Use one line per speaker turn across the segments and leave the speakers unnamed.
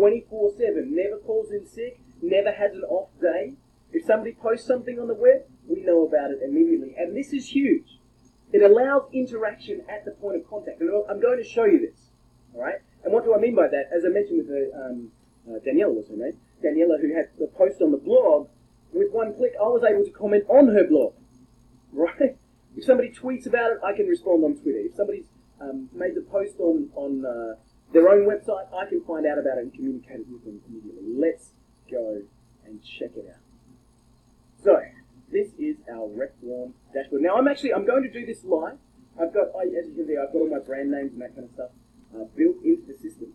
24/7, never calls in sick, never has an off day. If somebody posts something on the web, we know about it immediately. And this is huge. It allows interaction at the point of contact. And I'm going to show you this. All right? And what do I mean by that? As I mentioned with Daniela, was her name? Daniela, who had the post on the blog, with one click, I was able to comment on her blog. Right? If somebody tweets about it, I can respond on Twitter. If somebody's made the post on their own website, I can find out about it and communicate it with them immediately. Let's go and check it out. So, this is our RepWarn dashboard. Now, I'm going to do this live. As you can see, I've got all my brand names and that kind of stuff built into the system.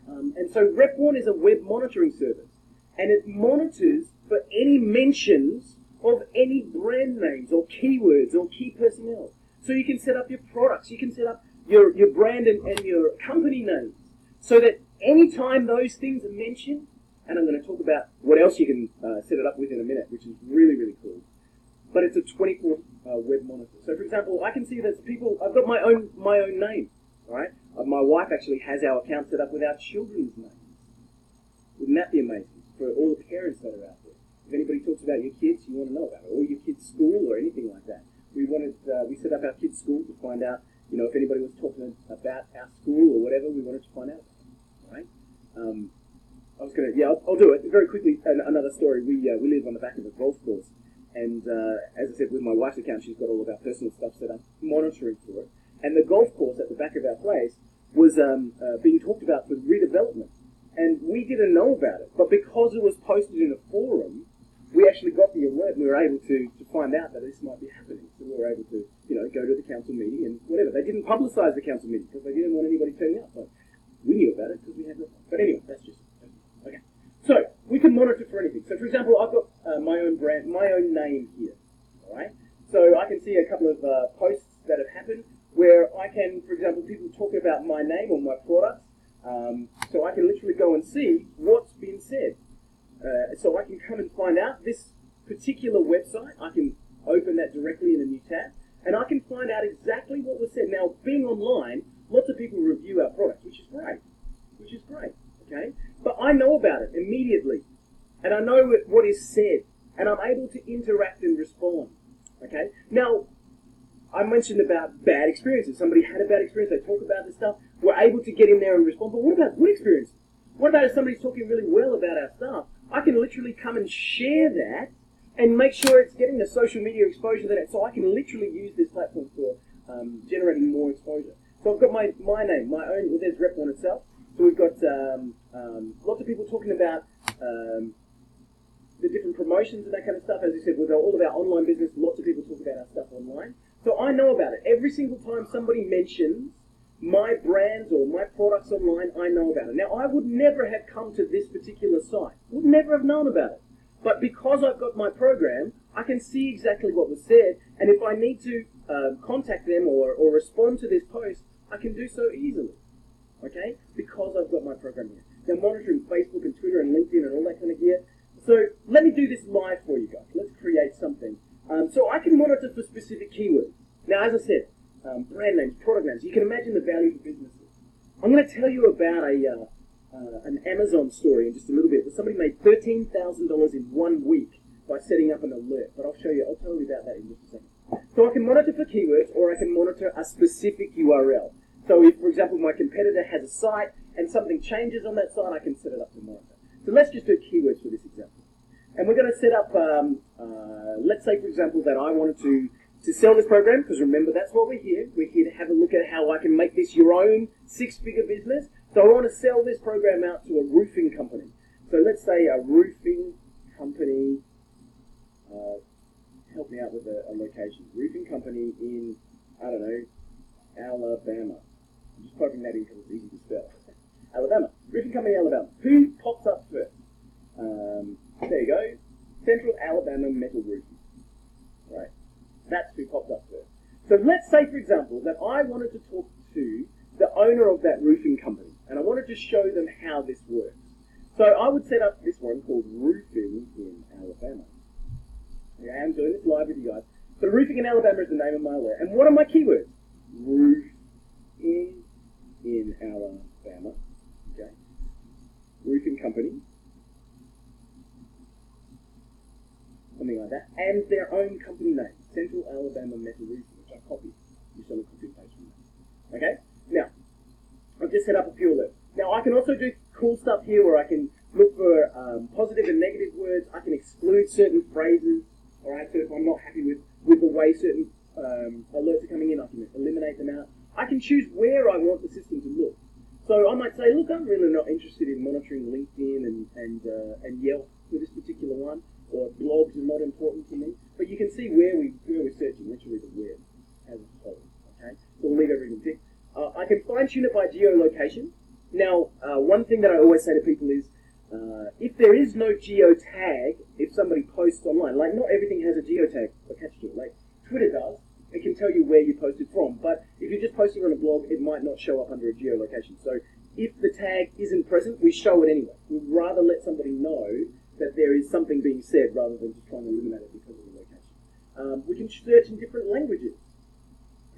And so RepWarn is a web monitoring service, and it monitors for any mentions of any brand names or keywords or key personnel. So you can set up your products, you can set up your brand and your company names, so that anytime those things are mentioned, and I'm going to talk about what else you can set it up with in a minute, which is really, really cool. But it's a 24 web monitor. So for example, I can see that people, I've got my own name, right? My wife actually has our account set up with our children's names. Wouldn't that be amazing for all the parents that are out there? If anybody talks about your kids, you want to know about it, or your kids' school or anything like that. We set up our kids' school to find out, if anybody was talking about our school or whatever, we wanted to find out about it, right? I'll do it very quickly. Another story. We live on the back of a golf course, and as I said, with my wife's account, she's got all of our personal stuff set up, monitoring for it. And the golf course at the back of our place was being talked about for redevelopment, and we didn't know about it. But because it was posted in a forum, we actually got the alert, and we were able to find out that this might be happening. So we were able to, go to the council meeting and whatever. They didn't publicise the council meeting because they didn't want anybody turning up. But we knew about it because we had no. But anyway, that's just okay. So we can monitor for anything. So for example, I've got my own brand, my own name here. All right. So I can see a couple of posts that have happened where I can, for example, people talking about my name or my products. So I can literally go and see what's been said. So I can come and find out this particular website. I can open that directly in a new tab, and I can find out exactly what was said. Now, being online, lots of people review our products, which is great. Okay? But I know about it immediately, and I know what is said, and I'm able to interact and respond. Okay? Now, I mentioned about bad experiences. Somebody had a bad experience. They talk about this stuff. We're able to get in there and respond. But what about good experiences? What about if somebody's talking really well about our stuff? I can literally come and share that and make sure it's getting the social media exposure that so I can literally use this platform for generating more exposure. So I've got my name, my own. Well, there's RepWarn itself. So we've got lots of people talking about the different promotions and that kind of stuff. As I said, with all of our online business, lots of people talk about our stuff online. So I know about it. Every single time somebody mentions my brands or my products online, I know about it. Now, I would never have come to this particular site. Would never have known about it. But because I've got my program, I can see exactly what was said. And if I need to contact them or respond to this post, I can do so easily. Okay? Because I've got my program here. Now, monitoring Facebook and Twitter and LinkedIn and all that kind of gear. So let me do this live for you guys. Let's create something. So I can monitor for specific keywords. Now, as I said, brand names, product names. You can imagine the value for businesses. I'm going to tell you about an Amazon story in just a little bit. Somebody made $13,000 in 1 week by setting up an alert. But I'll tell you about that in just a second. So I can monitor for keywords, or I can monitor a specific URL. So if, for example, my competitor has a site and something changes on that site, I can set it up to monitor. So let's just do keywords for this example. And we're going to set up, let's say, for example, that I wanted to sell this program, because remember, that's what we're here. We're here to have a look at how I can make this your own six-figure business. So I want to sell this program out to a roofing company. So let's say a roofing company, help me out with a location. Roofing company in, I don't know, Alabama. I'm just typing that in because it's easy to spell. Alabama. Roofing company, Alabama. Who pops up first? There you go. Central Alabama Metal Roofing. Right. That's who popped up first. So let's say, for example, that I wanted to talk to the owner of that roofing company, and I wanted to show them how this works. So I would set up this one called Roofing in Alabama. Okay, I'm doing this live with you guys. So Roofing in Alabama is the name of my alert. And what are my keywords? Roofing in Alabama. Okay. their own company name, Central Alabama Metal Roofing, which I copied. You saw the copy and paste from that. Okay? Now, I've just set up a few alerts. Now, I can also do cool stuff here where I can look for positive and negative words. I can exclude certain phrases. All right, so if I'm not happy with the way certain alerts are coming in, I can eliminate them out. I can choose where I want the system to look. So I might say, look, I'm really not interested in monitoring LinkedIn and Yelp with this particular one, or blogs are not important to me. But you can see where we're searching, literally the web as a whole. Okay, so we'll leave everything ticked. I can fine tune it by geolocation. Now, one thing that I always say to people is, if there is no geo tag, if somebody posts online, like not everything has a geo tag attached to it. Like Twitter does, it can tell you where you posted from. But if you're just posting on a blog, it might not show up under a geolocation. So if the tag isn't present, we show it anyway. We'd rather let somebody know that there is something being said rather than just trying to eliminate it because of the location. We can search in different languages.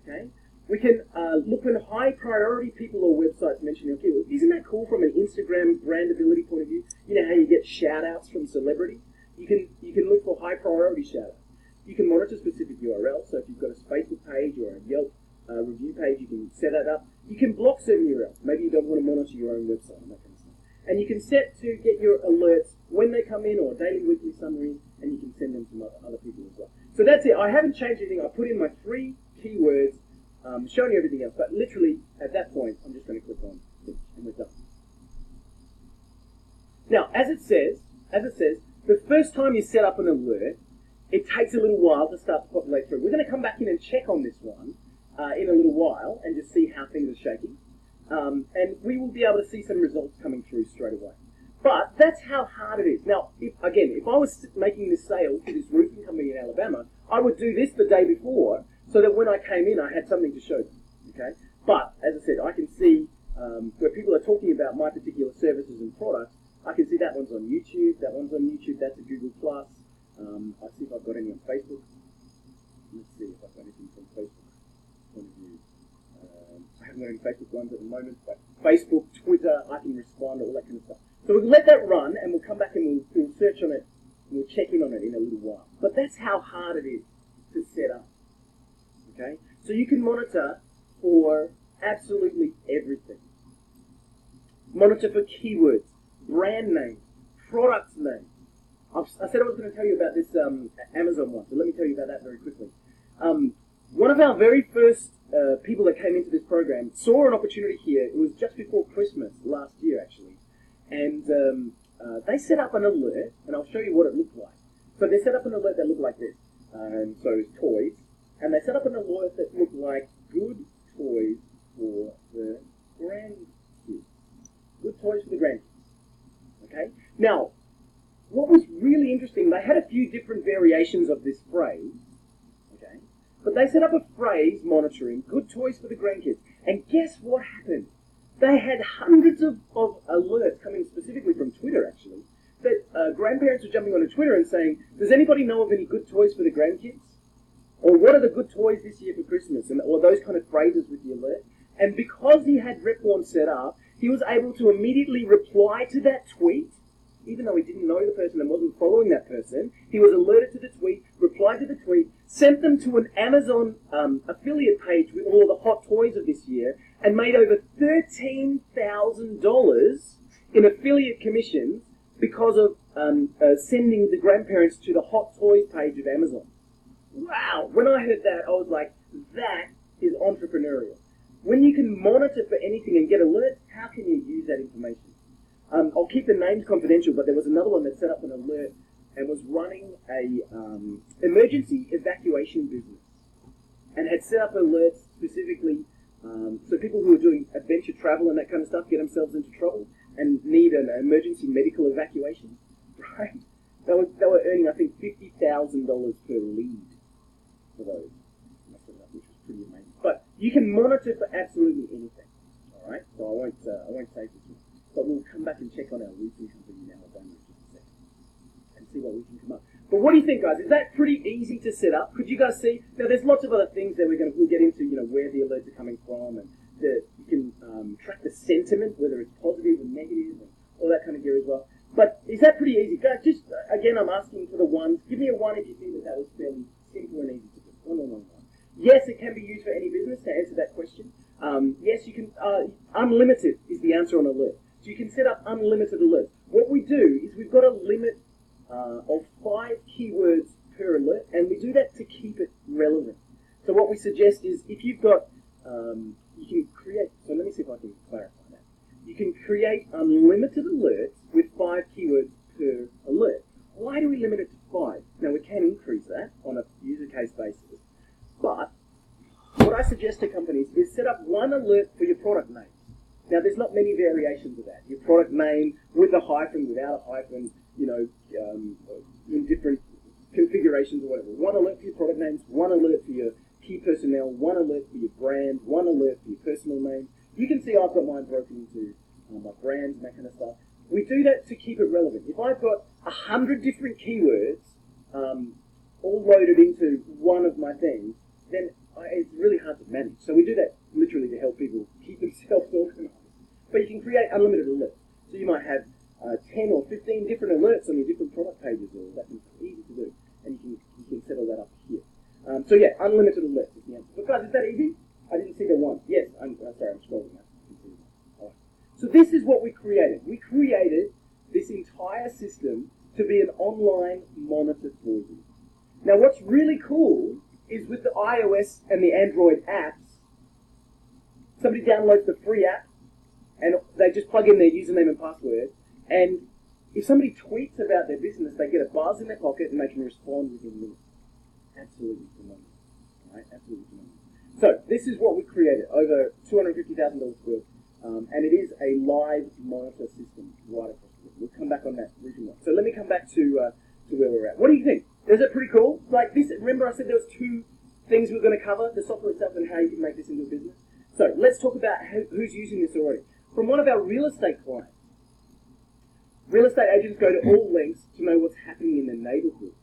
Okay. We can look when high priority people or websites mention your keyword. Isn't that cool from an Instagram brandability point of view? You know how you get shout outs from celebrities? You can look for high priority shout outs. You can monitor specific URLs. So if you've got a Facebook page or a Yelp review page, you can set that up. You can block certain URLs. Maybe you don't want to monitor your own website and that kind of stuff. And you can set to get your alerts when they come in or daily, weekly summaries, and you can send them to other people as well. So that's it. I haven't changed anything. I put in my 3 keywords. Showing you everything else, but literally at that point, I'm just going to click on finish, and we're done. Now, as it says, the first time you set up an alert, it takes a little while to start to populate through. We're going to come back in and check on this one in a little while and just see how things are shaking, and we will be able to see some results coming through straight away. But that's how hard it is. Now, if I was making this sale to this roofing company in Alabama, I would do this the day before, so that when I came in, I had something to show them, okay? But, as I said, I can see where people are talking about my particular services and products. I can see that one's on YouTube, that's a Google+. I see if I've got any on Facebook. Let's see if I've got anything from Facebook point of view. I haven't got any Facebook ones at the moment, but Facebook, Twitter, I can respond, all that kind of stuff. So we'll let that run, and we'll come back and we'll search on it, and we'll check in on it in a little while. But that's how hard it is to set up. Okay? So you can monitor for absolutely everything. Monitor for keywords, brand names, product names. I said I was going to tell you about this Amazon one, so let me tell you about that very quickly. One of our very first people that came into this program saw an opportunity here. It was just before Christmas last year, actually. And they set up an alert, and I'll show you what it looked like. So they set up an alert that looked like this. So it's toys. And they set up an alert that looked like good toys for the grandkids. Good toys for the grandkids. Okay? Now, what was really interesting, they had a few different variations of this phrase. Okay? But they set up a phrase monitoring good toys for the grandkids. And guess what happened? They had hundreds of alerts coming specifically from Twitter, actually, that grandparents were jumping onto Twitter and saying, does anybody know of any good toys for the grandkids? Or what are the good toys this year for Christmas? Or those kind of phrases with the alert. And because he had RepWarn set up, he was able to immediately reply to that tweet, even though he didn't know the person and wasn't following that person. He was alerted to the tweet, replied to the tweet, sent them to an Amazon affiliate page with all the hot toys of this year, and made over $13,000 in affiliate commissions because of sending the grandparents to the hot toys page of Amazon. Wow! When I heard that, I was like, that is entrepreneurial. When you can monitor for anything and get alerts, how can you use that information? I'll keep the names confidential, but there was another one that set up an alert and was running a emergency evacuation business and had set up alerts specifically so people who are doing adventure travel and that kind of stuff get themselves into trouble and need an emergency medical evacuation, right? They were earning, I think, $50,000 per lead for those, which was pretty amazing. But you can monitor for absolutely anything, all right? So I won't say this one, but we'll come back and check on our roofing company in Alabama in just a second and see what we can come up. But what do you think, guys? Is that pretty easy to set up? Could you guys see? Now, there's lots of other things that we'll get into, where the alerts are coming from, and you can track the sentiment, whether it's positive or negative, and all that kind of gear as well. But is that pretty easy? Guys, just, again, I'm asking for the ones. Give me a 1 if you think that that was fairly simple and easy to do. 1, 1, 1, 1. Yes, it can be used for any business to answer that question. Yes, you can. Unlimited is the answer on alert. So you can set up unlimited alerts. What we do is we've got a limit of 5 keywords per alert, and we do that to keep it relevant. So what we suggest is if you've got, you can create, so let me see if I can clarify that. You can create unlimited alerts with 5 keywords per alert. Why do we limit it to 5? Now we can increase that on a user case basis, but what I suggest to companies is set up 1 alert for your product name. Now there's not many variations of that. Your product name with a hyphen, without a hyphen, you know, in different configurations or whatever. 1 alert for your product names, 1 alert for your key personnel, 1 alert for your brand, 1 alert for your personal name. You can see I've got mine broken into my brands and that kind of stuff. We do that to keep it relevant. If I've got 100 different keywords all loaded into one of my things, then it's really hard to manage. So we do that literally to help people keep themselves organized. But you can create unlimited alerts. So you might have 10 or 15 different alerts on your different product pages, or that's easy to do. And you can set all that up here. So yeah, unlimited alerts is the answer. But guys, is that easy? I didn't see the 1. Yes, I'm sorry, I'm scrolling now. Right. So this is what we created. We created this entire system to be an online monitor for you. Now what's really cool is with the iOS and the Android apps, somebody downloads the free app and they just plug in their username and password, and if somebody tweets about their business, they get a buzz in their pocket and they can respond within minutes. Absolutely phenomenal. Right? Absolutely phenomenal. So this is what we created, over $250,000 worth, and it is a live monitor system right across the board. We'll come back on that region. So let me come back to where we're at. What do you think? Is it pretty cool? Like this, remember I said there was 2 things we were going to cover, the software itself and how you can make this into a business? So let's talk about who's using this already. From one of our real estate clients. Real estate agents go to all lengths to know what's happening in their neighborhood.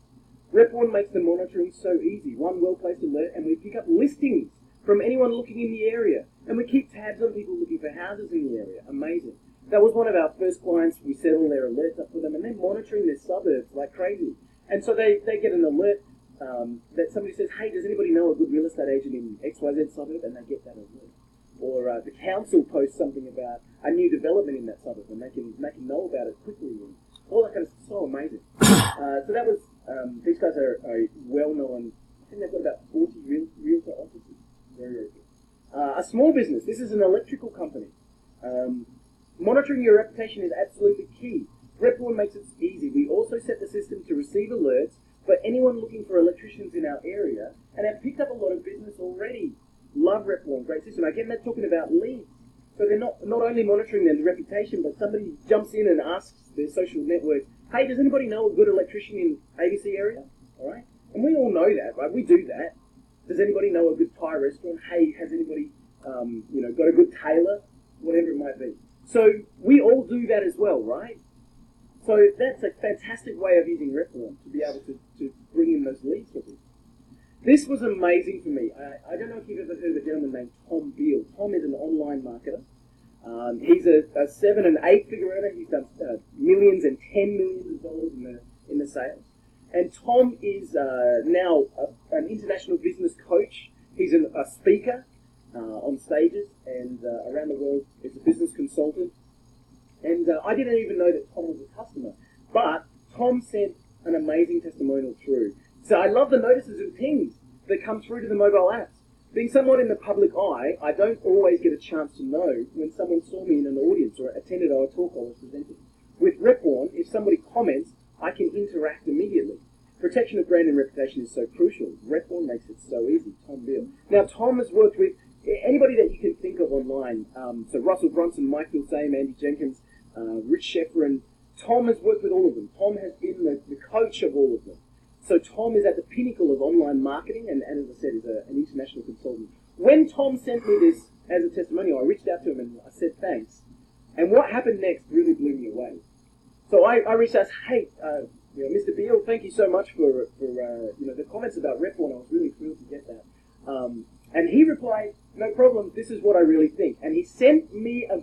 RepWarn makes the monitoring so easy. 1 well-placed alert, and we pick up listings from anyone looking in the area. And we keep tabs on people looking for houses in the area. Amazing. That was one of our first clients. We set all their alerts up for them, and they're monitoring their suburbs like crazy. And so they get an alert that somebody says, hey, does anybody know a good real estate agent in XYZ suburb? And they get that alert. Or the council posts something about a new development in that suburb, and they can know about it quickly. And all that kind of stuff. So amazing. So that was, these guys are well-known. I think they've got about 40 realtor offices. Very, very good. A small business. This is an electrical company. Monitoring your reputation is absolutely key. RepWarn makes it easy. We also set the system to receive alerts for anyone looking for electricians in our area, and have picked up a lot of business already. Love RepWarn, great system. Again, they're talking about leads. So they're not only monitoring their reputation, but somebody jumps in and asks their social networks, hey, does anybody know a good electrician in ABC area? All right? And we all know that, right? We do that. Does anybody know a good Thai restaurant? Hey, has anybody got a good tailor? Whatever it might be. So we all do that as well, right? So that's a fantastic way of using RepWarn to be able to bring in those leads for people. This was amazing for me. I don't know if you've ever heard of a gentleman named Tom Beal. Tom is an online marketer. He's a 7- and 8-figure earner. He's done millions and 10 millions of dollars in the sales. And Tom is now an international business coach. He's a speaker on stages and around the world. He's a business consultant. And I didn't even know that Tom was a customer. But Tom sent an amazing testimonial through. So I love the notices and pings that come through to the mobile apps. Being somewhat in the public eye, I don't always get a chance to know when someone saw me in an audience or attended a talk I was presenting. With RepWarn, if somebody comments, I can interact immediately. Protection of brand and reputation is so crucial. RepWarn makes it so easy. Tom Beal. Now, Tom has worked with anybody that you can think of online. So Russell Brunson, Mike Filsame, Andy Jenkins, Rich Sheffer, Tom has worked with all of them. Tom has been the coach of all of them. So Tom is at the pinnacle of online marketing, and as I said, is an international consultant. When Tom sent me this as a testimonial, I reached out to him and I said thanks. And what happened next really blew me away. So I reached out, hey, Mr. Beal, thank you so much for the comments about RepWarn. I was really thrilled to get that. And he replied, no problem, this is what I really think. And he sent me a